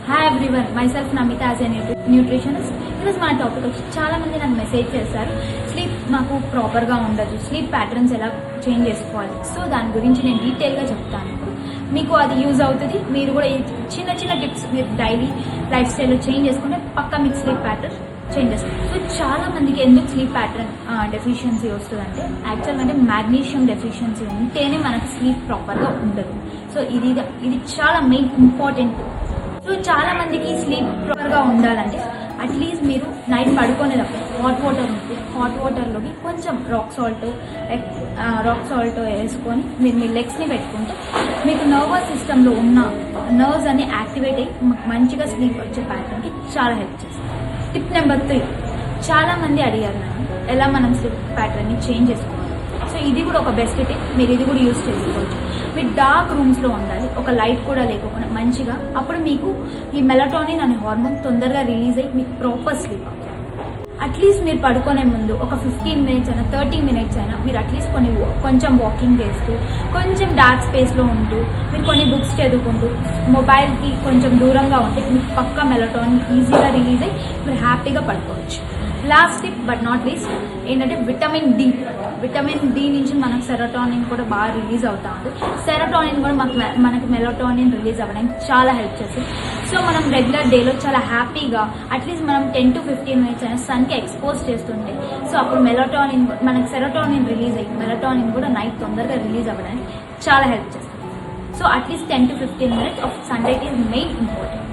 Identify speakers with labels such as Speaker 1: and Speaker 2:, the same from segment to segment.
Speaker 1: Hi everyone, myself Namita as a nutritionist. ఈరోజు మన topic వచ్చి చాలా మంది నాకు మెసేజ్ చేస్తారు, స్లీప్ మాకు ప్రాపర్గా ఉండదు, స్లీప్ ప్యాటర్న్స్ ఎలా చేంజ్ చేసుకోవాలి. సో దాని గురించి నేను డీటెయిల్గా చెప్తాను. మీకు అది యూజ్ అవుతుంది. మీరు కూడా ఈ చిన్న చిన్న టిప్స్ మీరు డైలీ లైఫ్ స్టైల్లో చేంజ్ చేసుకుంటే పక్కా మీకు స్లీప్ ప్యాటర్న్ చేంజ్ చేస్తుంది. సో చాలా మందికి ఎందుకు స్లీప్ ప్యాటర్న్ డెఫిషియన్సీ వస్తుందంటే, యాక్చువల్గా అంటే మ్యాగ్నీషియం డెఫిషియన్సీ ఉంటేనే మనకు స్లీప్ ప్రాపర్గా ఉండదు. సో ఇది చాలా మెయిన్ ఇంపార్టెంట్. సో చాలా మందికి స్లీప్ ప్రాపర్గా ఉండాలంటే అట్లీస్ట్ మీరు నైట్ పడుకునేటప్పుడు హాట్ వాటర్లోకి కొంచెం రాక్ సాల్ట్ వేసుకొని మీరు మీ లెగ్స్ని పెట్టుకుంటే మీకు నర్వస్ సిస్టంలో ఉన్న నర్వ్స్ అన్ని యాక్టివేట్ అయ్యి మంచిగా స్లీప్ వచ్చే ప్యాటర్న్కి చాలా హెల్ప్ చేస్తుంది. టిప్ నెంబర్ 3, చాలామంది అడిగారు నన్ను ఎలా మనం స్లీప్ ప్యాటర్న్ని చేంజ్ చేసుకోవాలి. సో ఇది కూడా ఒక బెస్ట్ టిప్, మీరు ఇది కూడా యూజ్ చేసుకోవచ్చు. మీరు డార్క్ రూమ్స్లో ఉండాలి, ఒక లైట్ కూడా లేకపోయినా మంచిగా. అప్పుడు మీకు ఈ మెలటోనిన్ అనే హార్మోన్ తొందరగా రిలీజ్ అయ్యి మీకు ప్రాపర్ స్లీప్ అవుతుంది. అట్లీస్ట్ మీరు పడుకునే ముందు ఒక 15 మినిట్స్ అయినా 30 మినిట్స్ అయినా మీరు అట్లీస్ట్ కొంచెం వాకింగ్ చేస్తూ, కొంచెం డార్క్ స్పేస్లో ఉంటూ, మీరు కొన్ని బుక్స్ చదువుకుంటూ, మొబైల్కి కొంచెం దూరంగా ఉంటే మీకు పక్కా మెలటోనిన్ ఈజీగా రిలీజ్ అయ్యి మీరు హ్యాపీగా పడుకోవచ్చు. Last tip but not least ఏంటంటే విటమిన్ డి నుంచి మనకు సెరోటోనిన్ కూడా బాగా రిలీజ్ అవుతా ఉంది. సెరోటోనిన్ కూడా మనకి మెలటోనిన్ రిలీజ్ అవ్వడానికి చాలా హెల్ప్ చేస్తుంది. సో మనం రెగ్యులర్ డేలో చాలా హ్యాపీగా అట్లీస్ట్ మనం 10 to 15 మినిట్స్ అయినా సన్కి ఎక్స్పోజ్ చేస్తుంటే, సో అప్పుడు మనకి సెరోటోనిన్ రిలీజ్ అయ్యి మెలటోనిన్ కూడా నైట్ తొందరగా రిలీజ్ అవ్వడానికి చాలా హెల్ప్ చేస్తుంది. So at least 10 to 15 minutes of sunlight is main important.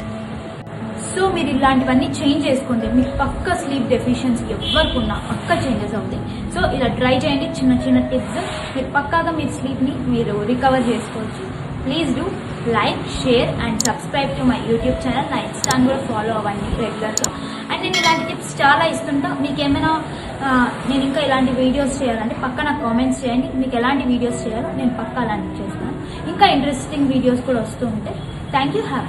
Speaker 1: So మీరు ఇలాంటివన్నీ చేంజ్ చేసుకుంటే మీకు పక్క స్లీప్ డెఫిషియన్సీ ఎవరికి ఉన్నా పక్క చేంజెస్ అవుతాయి. సో ఇలా ట్రై చేయండి, చిన్న చిన్న టిప్స్. మీరు పక్కాగా మీ స్లీప్ని మీరు రికవర్ చేసుకోవచ్చు. Please do like, share and subscribe to my YouTube channel. నా ఇన్స్టాని కూడా ఫాలో అవ్వండి రెగ్యులర్గా. అండ్ నేను ఇలాంటి టిప్స్ చాలా ఇస్తుంటా. మీకు ఏమైనా నేను ఇంకా ఇలాంటి వీడియోస్ చేయాలంటే పక్క నాకు కామెంట్స్ చేయండి. మీకు ఎలాంటి వీడియోస్ చేయాలో నేను పక్క అలాంటివి చేస్తాను. ఇంకా ఇంట్రెస్టింగ్ వీడియోస్ కూడా వస్తూ ఉంటాయి. Thank you. హ్యావ్